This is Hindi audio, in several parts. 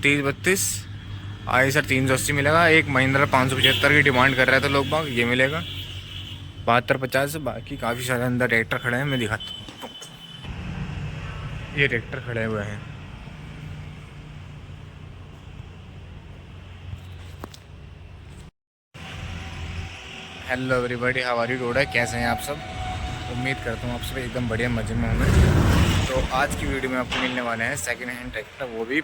3032 आयसर 380 मिलेगा। एक महिंद्रा 575 की डिमांड कर रहे थे लोग बाग, ये मिलेगा 7250। बाकी काफ़ी सारे अंदर ट्रैक्टर खड़े हैं, मैं दिखाता हूँ। ये ट्रैक्टर खड़े हुए हैं। Hello everybody, how are you dude, कैसे हैं आप सब? उम्मीद करता हूँ आप सब एकदम बढ़िया मजे में होंगे। तो आज की वीडियो में आपको मिलने वाले हैं सेकंड हैंड ट्रैक्टर, वो भी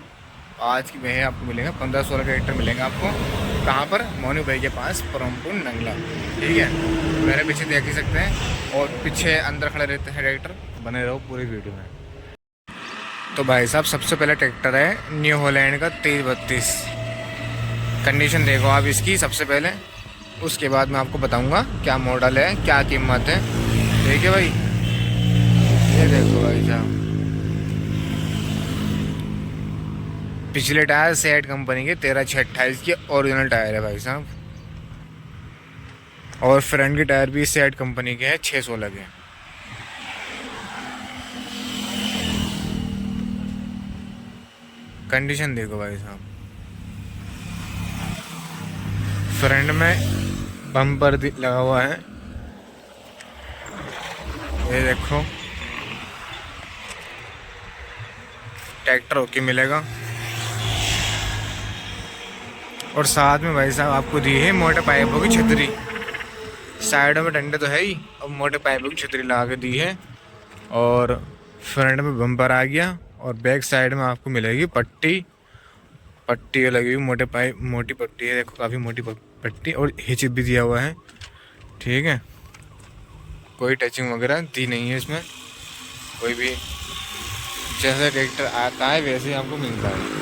आज की में आपको मिलेंगे 15-16 ट्रैक्टर मिलेंगे आपको। कहाँ पर? मोनू भाई के पास, परमपुर नंगला। ठीक है, मेरे पीछे देख ही सकते हैं और पीछे अंदर खड़े रहते हैं ट्रैक्टर। बने रहो पूरी वीडियो में। तो भाई साहब, सबसे पहले ट्रैक्टर है न्यू हॉलैंड का 2332। कंडीशन देखो आप इसकी सबसे पहले, उसके बाद मैं आपको बताऊंगा क्या मॉडल है, क्या कीमत है। ठीक है भाई, ये देखो भाई साहब, पिछले टायर सेट कंपनी के 13/6/28 के ओरिजिनल टायर है भाई साहब। और फ्रंट के टायर भी सेट कंपनी के हैं 616 के। कंडीशन देखो भाई साहब, फ्रंट में बम्पर लगा हुआ है, ये देखो। ट्रैक्टर ओके मिलेगा। और साथ में भाई साहब आपको दी है मोटे पाइपों की छतरी। साइडों में डंडे तो है ही, अब मोटे पाइपों की छतरी लगा के दी है। और फ्रंट में बम्पर आ गया। और बैक साइड में आपको मिलेगी पट्टी लगी हुई, मोटे पाइप, मोटी पट्टी है, देखो काफ़ी मोटी पट्टी। और हिच भी दिया हुआ है। ठीक है, कोई टचिंग वगैरह दी नहीं है इसमें। कोई भी जैसा ट्रैक्टर आता है वैसे ही आपको मिलता है।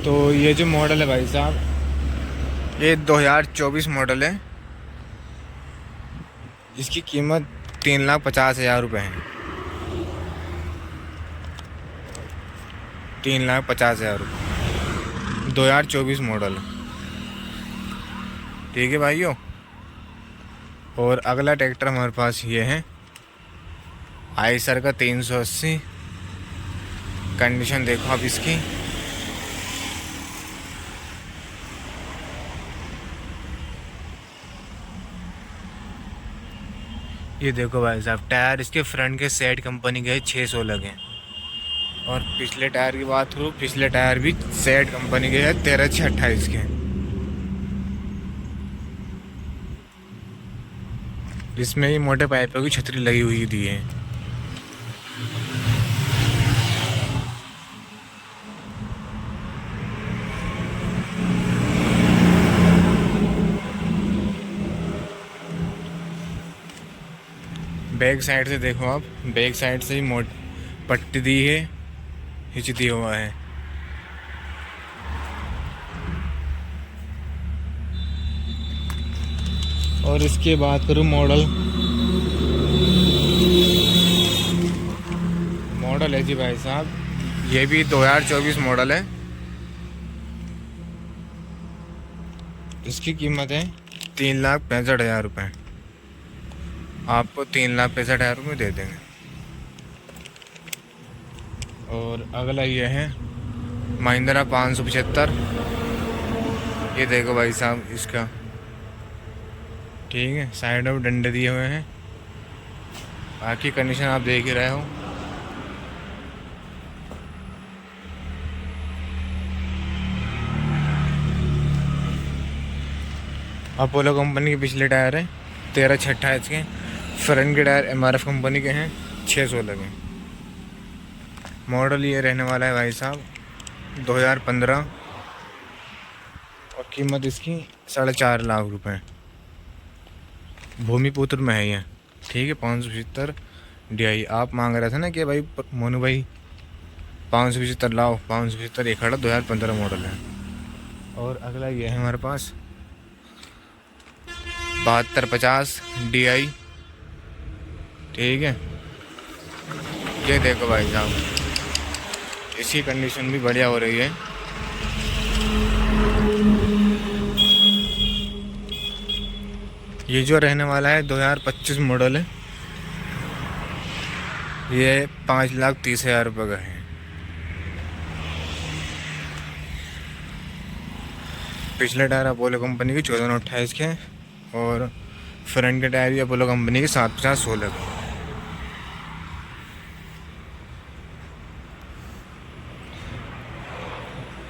तो ये जो मॉडल है भाई साहब, ये 2024 मॉडल है। इसकी कीमत 3,50,000 रुपये है। 3,50,000 रुपये, 2024 मॉडल। ठीक है भाइयों। और अगला ट्रैक्टर हमारे पास ये है आयसर का 380। कंडीशन देखो आप इसकी, ये देखो भाई साहब, टायर इसके फ्रंट के सेट कंपनी के 616 के। और पिछले टायर की बात करूँ, पिछले टायर भी सेट कंपनी के है 13/6/28 के। इसमें ही मोटे पाइपों की छतरी लगी हुई दी है। बैक साइड से देखो आप, बैक साइड से ही मोट पट्टी दी है, हिच दिया हुआ है। और इसके बात करूँ मॉडल है जी भाई साहब, ये भी 2024 मॉडल है। इसकी कीमत है 3,65,000 रुपये। आपको 3,65,000 रुपये दे देंगे। और अगला ये है महिंद्रा 575। ये देखो भाई साहब इसका, ठीक है, साइड में डंडे दिए हुए हैं। बाकी कंडीशन आप देख ही रहे हो। अपोलो कंपनी के पिछले टायर है 13/6/28 के। फ्रंट के टायर MRF कंपनी के हैं 616 के। मॉडल ये रहने वाला है भाई साहब 2015। और कीमत इसकी 4.5 लाख रुपए। भूमिपुत्र में है ये। ठीक है, 575 DI। आप मांग रहे थे ना कि भाई मोनू भाई 575 लाओ, 575 ये खड़ा 2015 मॉडल है। और अगला ये है हमारे पास 7250 DI। ठीक है, ये देखो भाई साहब, इसकी कंडीशन भी बढ़िया हो रही है। ये जो रहने वाला है 2025 मॉडल है। ये 5,30,000 रुपये का है। पिछले टायर अपोलो कंपनी के 1428 के हैं और फ्रंट के टायर भी अपोलो कंपनी के 750/16 के।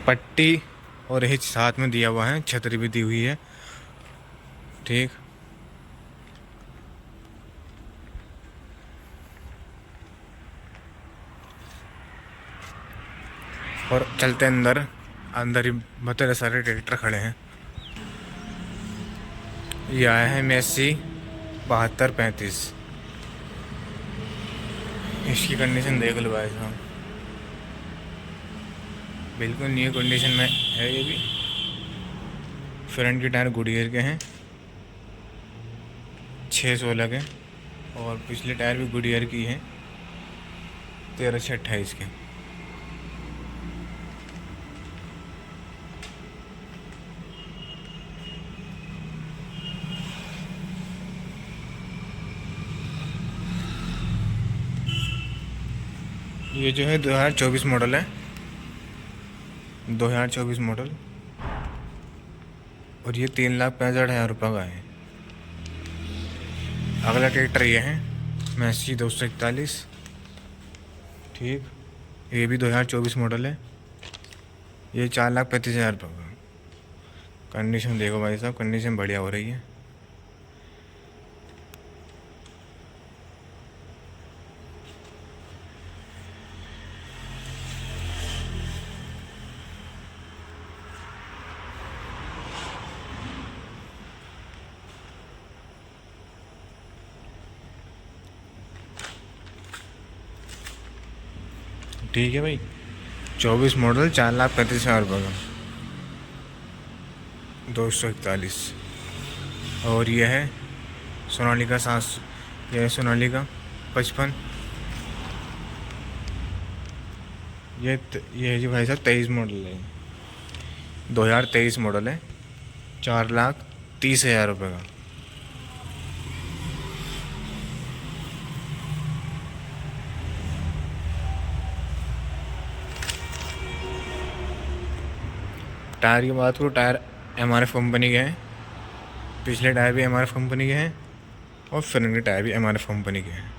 पट्टी और हिच साथ में दिया हुआ है, छतरी भी दी हुई है। ठीक, और चलते अंदर। अंदर ही बतेरे सारे ट्रैक्टर खड़े हैं। ये आया है मेसी 7235। इसकी कंडीशन देख लो भाई साहब, बिल्कुल न्यू कंडीशन में है ये भी। फ्रंट के टायर गुडियर के हैं 6/16 के, और पिछले टायर भी गुडियर की हैं 13/28 के। ये जो है 2024 मॉडल है, 2024 मॉडल, और ये 3,65,000 रुपये का है। अगला ट्रैक्टर ये है मैसी 241। ठीक, ये भी 2024 मॉडल है। ये 4,35,000 रुपये का। कंडीशन देखो भाई साहब, कंडीशन बढ़िया हो रही है। ठीक है भाई, 24 मॉडल 4,35,000 रुपये का, 241। और ये है सोनालिका 7, यह है सोनालिका 55। ये है जी भाई साहब 23 मॉडल है, 2023 मॉडल है, 4,30,000 रुपये का। टायर की बात करूँ, टायर MRF कंपनी के हैं। पिछले टायर भी MRF कंपनी के हैं और फ्रंट के टायर भी MRF कंपनी के हैं।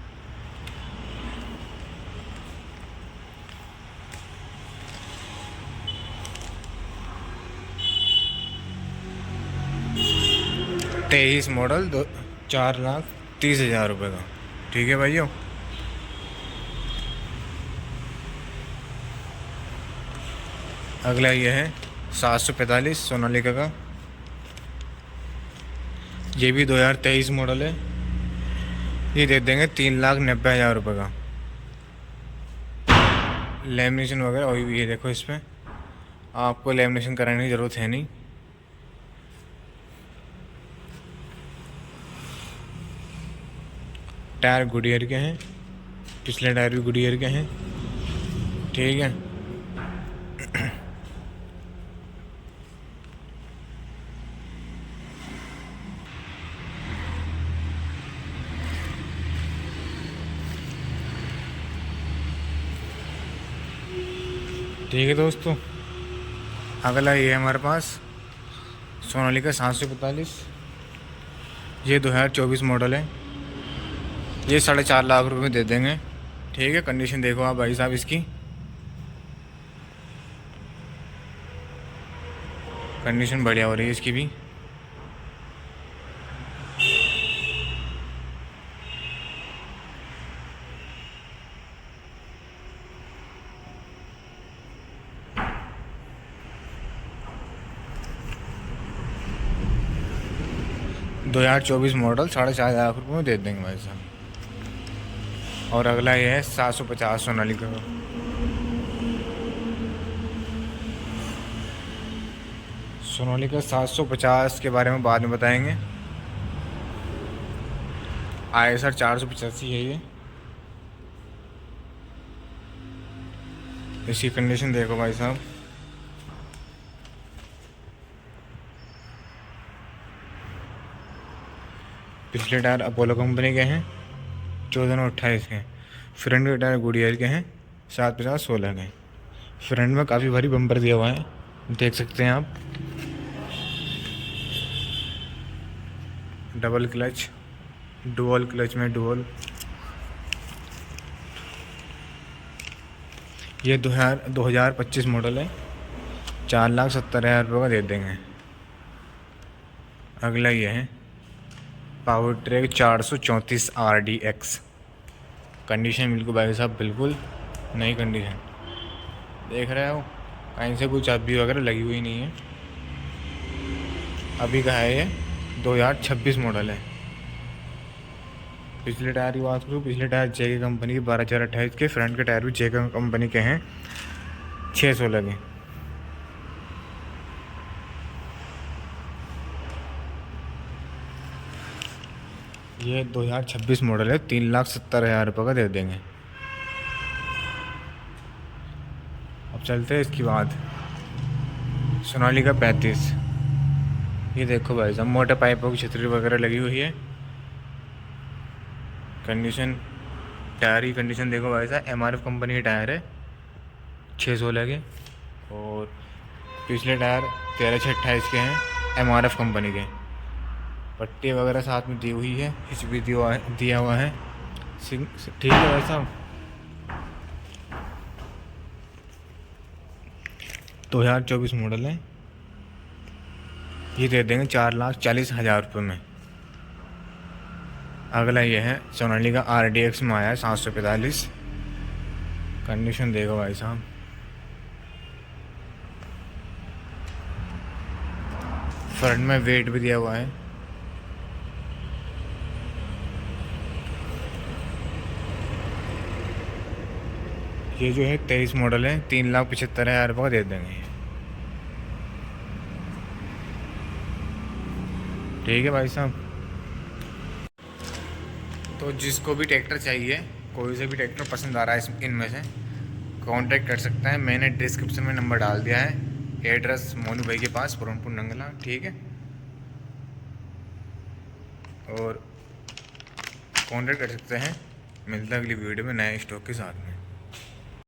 तेईस मॉडल 4,30,000 रुपये का। ठीक है भाइयों। अगला ये है 745 सोनालिका का। ये भी 2023 मॉडल है। ये दे देंगे 3,90,000 रुपये का। लेमिनेशन वगैरह वही भी है, देखो इस पर आपको लेमिनेशन कराने की ज़रूरत है नहीं। टायर गुडियर के हैं, पिछले टायर भी गुडियर के हैं। ठीक है, ठीक है दोस्तों। अगला ये है हमारे पास सोनालिका 745। ये 2024 मॉडल है। ये 4.5 लाख रुपये में दे देंगे। ठीक है, कंडीशन देखो आप भाई साहब इसकी, कंडीशन बढ़िया हो रही है इसकी भी। दो 2024 मॉडल 4.5 लाख रुपये में दे देंगे भाई साहब। और अगला ये है 750 सोनालिका का। सोनालिका 750 के बारे में बाद में बताएंगे। ISR 485 है ये। इसकी कंडीशन देखो भाई साहब, पिछले टायर अपोलो कंपनी के हैं 14/28 के, फ्रंट के टायर गुडियर के हैं, 750/16 के। फ्रंट में काफ़ी भारी बम्पर दिया हुआ है, देख सकते हैं आप। डबल क्लच, डुअल क्लच में डुअल। ये 2025 मॉडल है, 4,70,000 रुपये का दे देंगे। अगला ये है पावर ट्रैक 434 RDX। कंडीशन बिल्कुल भाई साहब बिल्कुल नई कंडीशन, देख रहे हो, कहीं से कोई चाबी वगैरह लगी हुई नहीं है। अभी का है ये, 2026 मॉडल है। पिछले टायर की बात करूँ, पिछले टायर जेके कंपनी के 12/4/28 के। फ्रंट के टायर भी जेके कंपनी के हैं, 6/16 के। ये 2026 मॉडल है, 3,70,000 रुपये का दे देंगे। अब चलते हैं इसके बाद सोनालिका 35। ये देखो भाई साहब, मोटे पाइपों की छतरी वगैरह लगी हुई है। कंडीशन, टायर की कंडीशन देखो भाई साहब, MRF कंपनी के टायर है, 6/16 के। और पिछले टायर 13/6/28 के हैं, MRF कंपनी के। पट्टी वगैरह साथ में दी हुई है, हिच भी दिया हुआ है। ठीक है भाई साहब। 2024 मॉडल है, ये दे देंगे 4,40,000 रुपये में। अगला ये है सोनालिका RDX में आया है, 745। कंडीशन देखो भाई साहब, फ्रंट में वेट भी दिया हुआ है। ये जो है 23 मॉडल है, 3,75,000 रुपये का दे देंगे। ठीक है भाई साहब। तो जिसको भी ट्रैक्टर चाहिए, कोई से भी ट्रैक्टर पसंद आ रहा है इनमें से, कांटेक्ट कर सकते हैं। मैंने डिस्क्रिप्शन में नंबर डाल दिया है। एड्रेस मोनू भाई के पास, पूरनपुर नंगला, ठीक है। और कांटेक्ट कर सकते हैं। मिलता है अगली वीडियो में नए स्टॉक के साथ में।